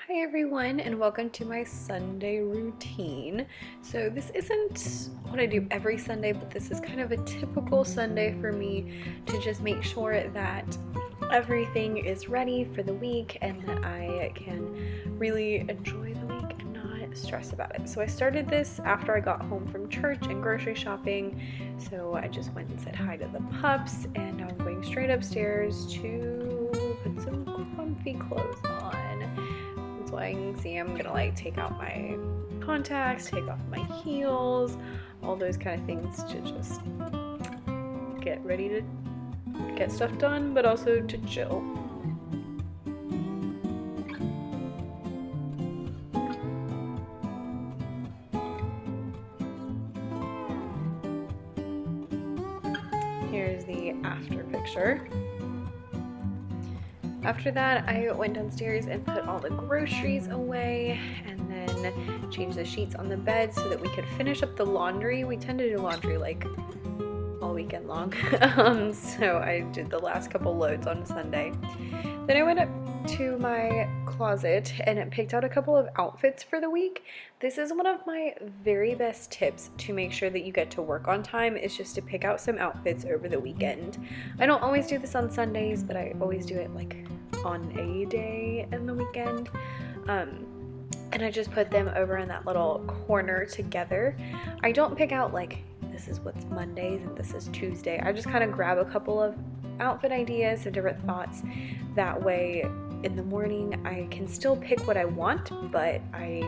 Hi everyone, and welcome to my Sunday routine. So this isn't what I do every Sunday, but this is kind of a typical Sunday for me to just make sure that everything is ready for the week and that I can really enjoy the week and not stress about it. So I started this after I got home from church and grocery shopping. So I just went and said hi to the pups, and now I'm going straight upstairs to put some comfy clothes on. So I can see I'm gonna take out my contacts, take off my heels, all those kind of things to just get ready to get stuff done, but also to chill. Here's the after picture. After that, I went downstairs and put all the groceries away and then changed the sheets on the bed so that we could finish up the laundry. We tend to do laundry all weekend long. So I did the last couple loads on Sunday. Then I went up to my closet and picked out a couple of outfits for the week. This is one of my very best tips to make sure that you get to work on time, is just to pick out some outfits over the weekend. I don't always do this on Sundays, but I always do it on a day in the weekend. And I just put them over in that little corner together. I don't pick out this is what's Mondays and this is Tuesday. I just kind of grab a couple of outfit ideas and different thoughts. That way in the morning I can still pick what I want, but I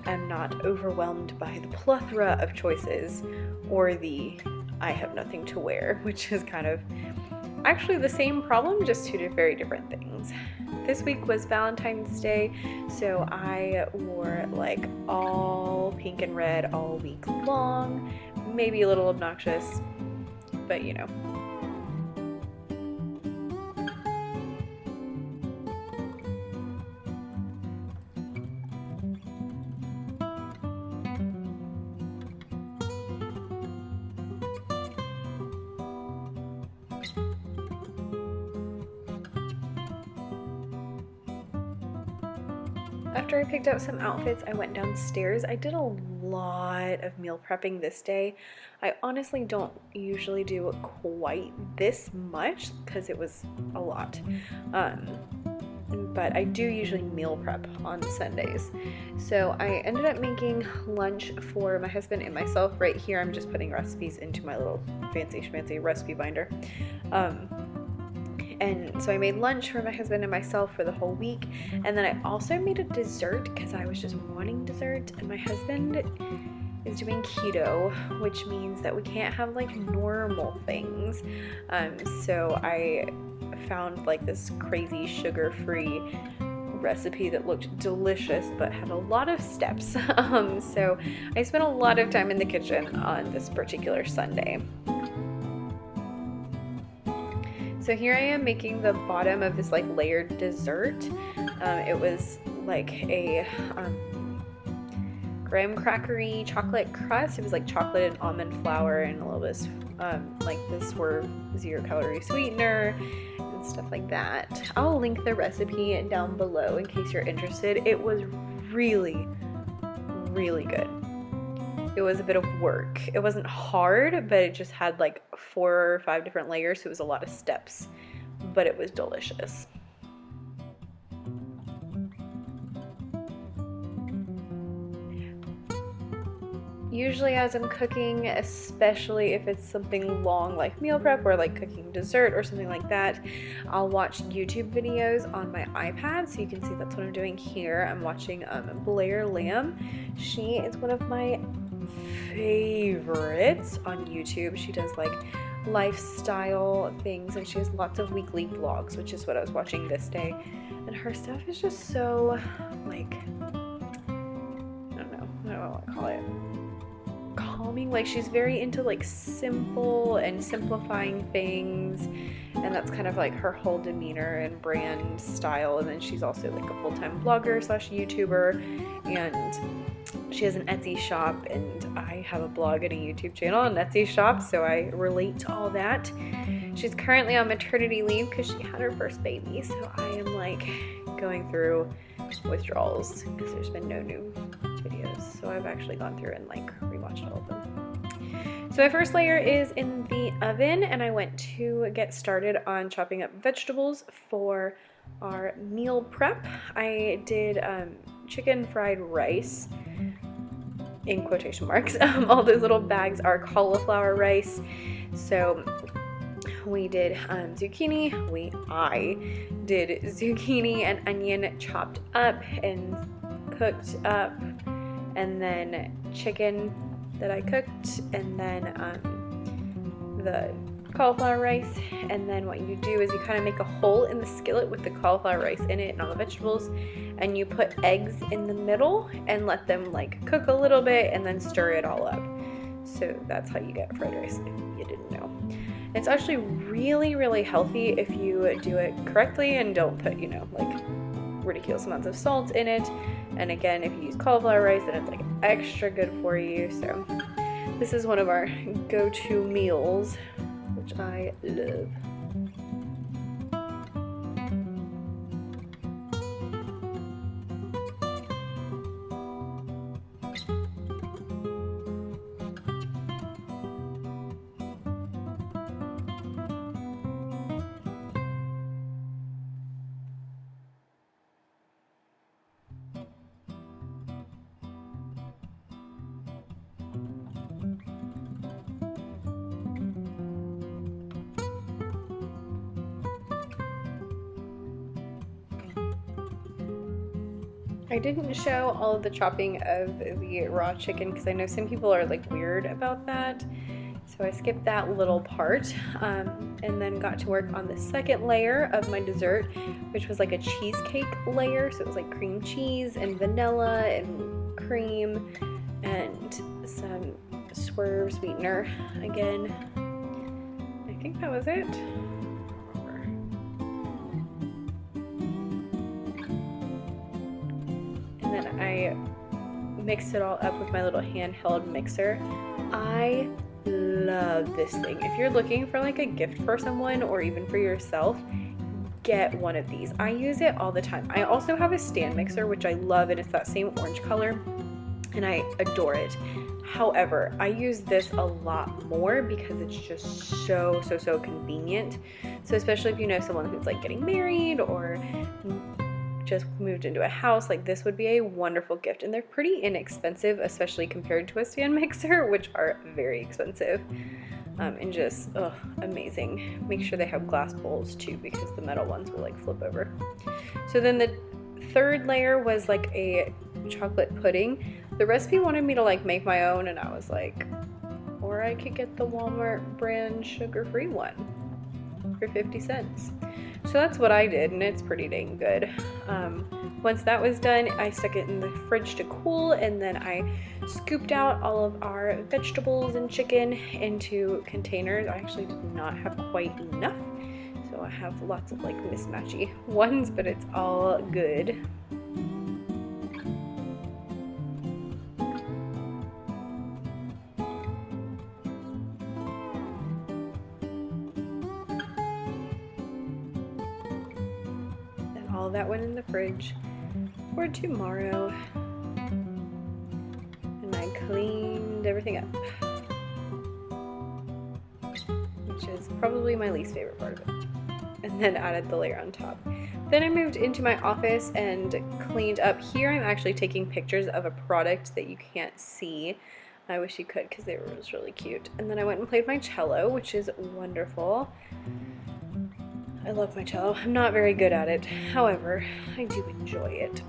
am not overwhelmed by the plethora of choices or the I have nothing to wear, which is kind of actually the same problem, just two very different things. This week was Valentine's Day, so I wore all pink and red all week long. Maybe a little obnoxious, but you know. After I picked out some outfits, I went downstairs. I did a lot of meal prepping this day. I honestly don't usually do quite this much because it was a lot. But I do usually meal prep on Sundays. So I ended up making lunch for my husband and myself. Right here, I'm just putting recipes into my little fancy schmancy recipe binder. And so I made lunch for my husband and myself for the whole week. And then I also made a dessert because I was just wanting dessert. And my husband is doing keto, which means that we can't have normal things. So I found this crazy sugar-free recipe that looked delicious but had a lot of steps. So I spent a lot of time in the kitchen on this particular Sunday. So here I am making the bottom of this layered dessert. It was a graham crackery chocolate crust. It was chocolate and almond flour and a little bit this were 0-calorie sweetener and stuff like that. I'll link the recipe down below in case you're interested. It was really, really good. It was a bit of work. It wasn't hard, but it just had 4 or 5 different layers, so it was a lot of steps, but it was delicious. Usually as I'm cooking, especially if it's something long like meal prep or cooking dessert or something like that, I'll watch YouTube videos on my iPad. So you can see that's what I'm doing here. I'm watching Blair Lamb. She is one of my favorites on YouTube. She does lifestyle things, and she has lots of weekly vlogs, which is what I was watching this day. And her stuff is just so I don't know what to call it, calming. She's very into simple and simplifying things, and that's kind of her whole demeanor and brand style. And then she's also a full-time blogger / YouTuber, and she has an Etsy shop, and I have a blog and a YouTube channel and Etsy shop, so I relate to all that. She's currently on maternity leave because she had her first baby, so I am going through withdrawals because there's been no new videos. So I've actually gone through and like rewatched all of them. So my first layer is in the oven, and I went to get started on chopping up vegetables for our meal prep. I did chicken fried rice, in quotation marks. All those little bags are cauliflower rice. So we did zucchini. I did zucchini and onion chopped up and cooked up, and then chicken that I cooked, and then the cauliflower rice. And then what you do is you kind of make a hole in the skillet with the cauliflower rice in it and all the vegetables, and you put eggs in the middle and let them like cook a little bit and then stir it all up. So that's how you get fried rice, if you didn't know. It's actually really, really healthy if you do it correctly and don't put, you know, like ridiculous amounts of salt in it. And again, if you use cauliflower rice, then it's like extra good for you. So this is one of our go-to meals, which I love. I didn't show all of the chopping of the raw chicken because I know some people are like weird about that. So I skipped that little part and then got to work on the second layer of my dessert, which was like a cheesecake layer. So it was like cream cheese and vanilla and cream and some swerve sweetener again. I think that was it. And then I mixed it all up with my little handheld mixer. I love this thing. If you're looking for like a gift for someone or even for yourself, get one of these. I use it all the time. I also have a stand mixer, which I love, and it's that same orange color, and I adore it. However, I use this a lot more because it's just so convenient. So especially if you know someone who's like getting married or just moved into a house, like this would be a wonderful gift. And they're pretty inexpensive, especially compared to a stand mixer, which are very expensive. And just amazing. Make sure they have glass bowls too, because the metal ones will like flip over. So then the third layer was like a chocolate pudding. The recipe wanted me to like make my own, and I was like, or I could get the Walmart brand sugar-free one for 50 cents. So that's what I did, and it's pretty dang good. Once that was done, I stuck it in the fridge to cool, and then I scooped out all of our vegetables and chicken into containers. I actually did not have quite enough, so I have lots of like mismatchy ones, but it's all good. All that went in the fridge for tomorrow, and I cleaned everything up, which is probably my least favorite part of it, and then added the layer on top. Then I moved into my office and cleaned up. Here I'm actually taking pictures of a product that you can't see. I wish you could, because they were just really cute. And then I went and played my cello, which is wonderful. I love my cello. I'm not very good at it. However, I do enjoy it.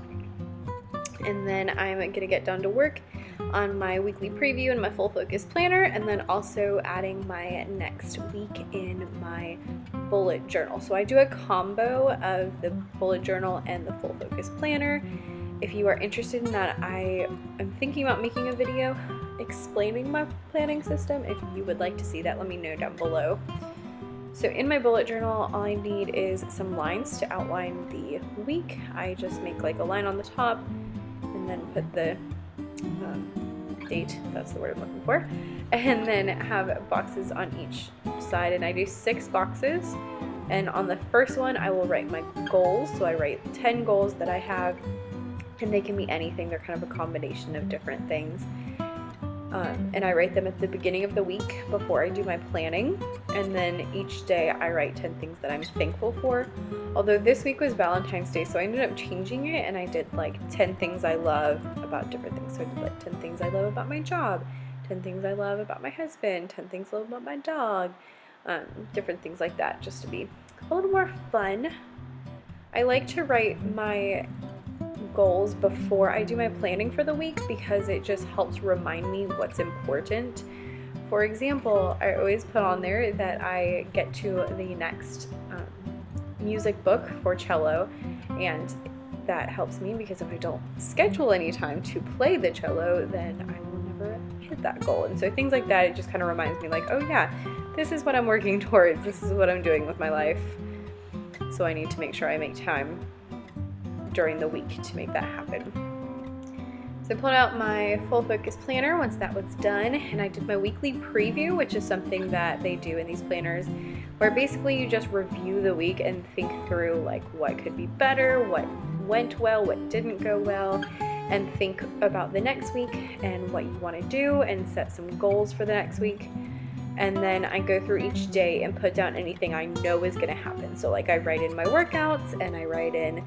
And then I'm gonna get down to work on my weekly preview and my full focus planner, and then also adding my next week in my bullet journal. So I do a combo of the bullet journal and the full focus planner. If you are interested in that, I am thinking about making a video explaining my planning system. If you would like to see that, let me know down below. So in my bullet journal, all I need is some lines to outline the week. I just make like a line on the top and then put the date, that's the word I'm looking for, and then have boxes on each side. And I do 6 boxes And on the first one, I will write my goals. So I write 10 goals that I have, and they can be anything. They're kind of a combination of different things. And I write them at the beginning of the week before I do my planning. And then each day I write 10 things that I'm thankful for. Although this week was Valentine's Day, so I ended up changing it, and I did like 10 things I love about different things. So I did like 10 things I love about my job, 10 things I love about my husband, 10 things I love about my dog, different things like that, just to be a little more fun. I like to write my goals before I do my planning for the week because it just helps remind me what's important. For example, I always put on there that I get to the next music book for cello, and that helps me because if I don't schedule any time to play the cello, then I will never hit that goal. And so things like that, it just kind of reminds me like, oh yeah, this is what I'm working towards, this is what I'm doing with my life. So I need to make sure I make time during the week to make that happen. So I pulled out my full focus planner once that was done, and I did my weekly preview, which is something that they do in these planners, where basically you just review the week and think through like what could be better, what went well, what didn't go well, and think about the next week and what you want to do and set some goals for the next week. And then I go through each day and put down anything I know is going to happen. So like I write in my workouts, and I write in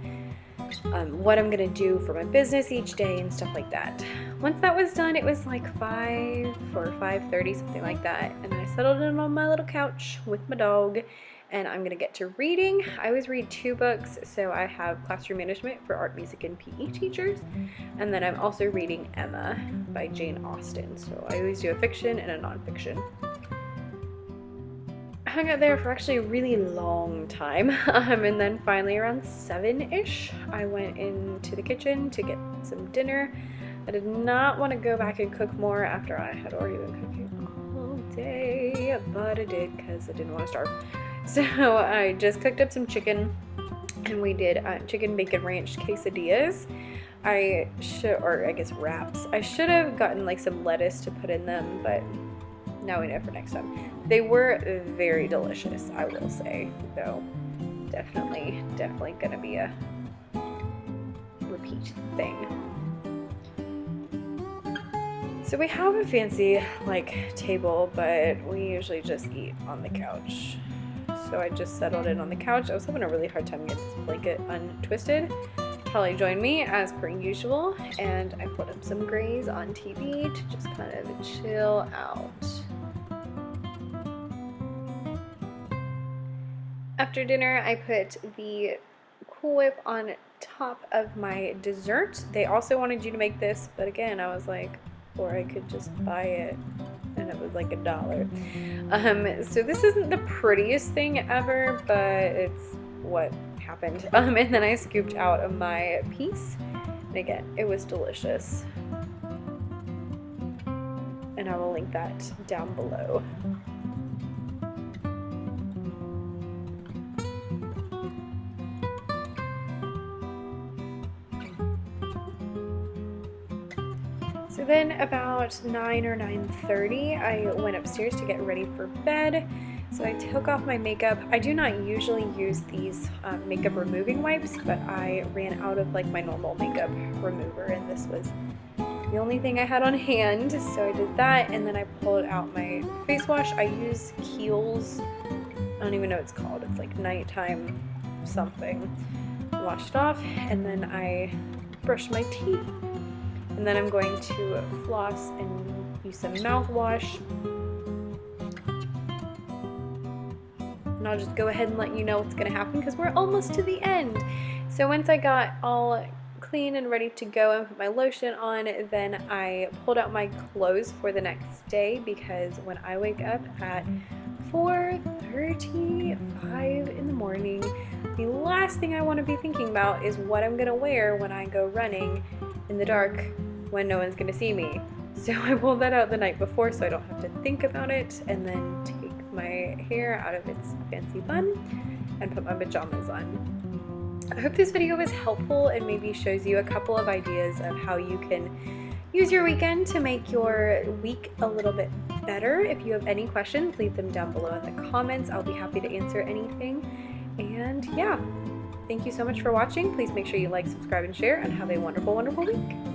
what I'm gonna do for my business each day and stuff like that. Once that was done, it was like 5 or 5:30, something like that, and I settled in on my little couch with my dog, and I'm gonna get to reading. I always read 2 books, so I have Classroom Management for art, music, and PE teachers, and then I'm also reading Emma by Jane Austen. So I always do a fiction and a nonfiction. I hung out there for actually a really long time, and then finally around 7-ish, I went into the kitchen to get some dinner. I did not want to go back and cook more after I had already been cooking all day, but I did because I didn't want to starve. So I just cooked up some chicken, and we did chicken bacon ranch quesadillas. I guess wraps. I should have gotten like some lettuce to put in them, but now we know for next time. They were very delicious, I will say, though. Definitely gonna be a repeat thing. So we have a fancy like table, but we usually just eat on the couch. So I just settled in on the couch. I was having a really hard time getting this blanket untwisted. Charlie joined me as per usual, and I put up some Grays on TV to just kind of chill out. After dinner, I put the Cool Whip on top of my dessert. They also wanted you to make this, but again, I was like, or I could just buy it, and it was like $1. So this isn't the prettiest thing ever, but it's what happened. And then I scooped out my piece, and again, it was delicious. And I will link that down below. So then about 9 or 9:30, I went upstairs to get ready for bed. So I took off my makeup. I do not usually use these makeup removing wipes, but I ran out of like my normal makeup remover, and this was the only thing I had on hand. So I did that, and then I pulled out my face wash. I use Kiehl's, I don't even know what it's called. It's like nighttime something. Washed it off, and then I brushed my teeth. And then I'm going to floss and use some mouthwash. And I'll just go ahead and let you know what's going to happen because we're almost to the end. So once I got all clean and ready to go and put my lotion on, then I pulled out my clothes for the next day because when I wake up at 4:35 in the morning, the last thing I want to be thinking about is what I'm going to wear when I go running in the dark when no one's gonna see me. So I pulled that out the night before so I don't have to think about it, and then take my hair out of its fancy bun and put my pajamas on. I hope this video was helpful and maybe shows you a couple of ideas of how you can use your weekend to make your week a little bit better. If you have any questions, leave them down below in the comments. I'll be happy to answer anything. And yeah, thank you so much for watching. Please make sure you like, subscribe, and share, and have a wonderful, wonderful week.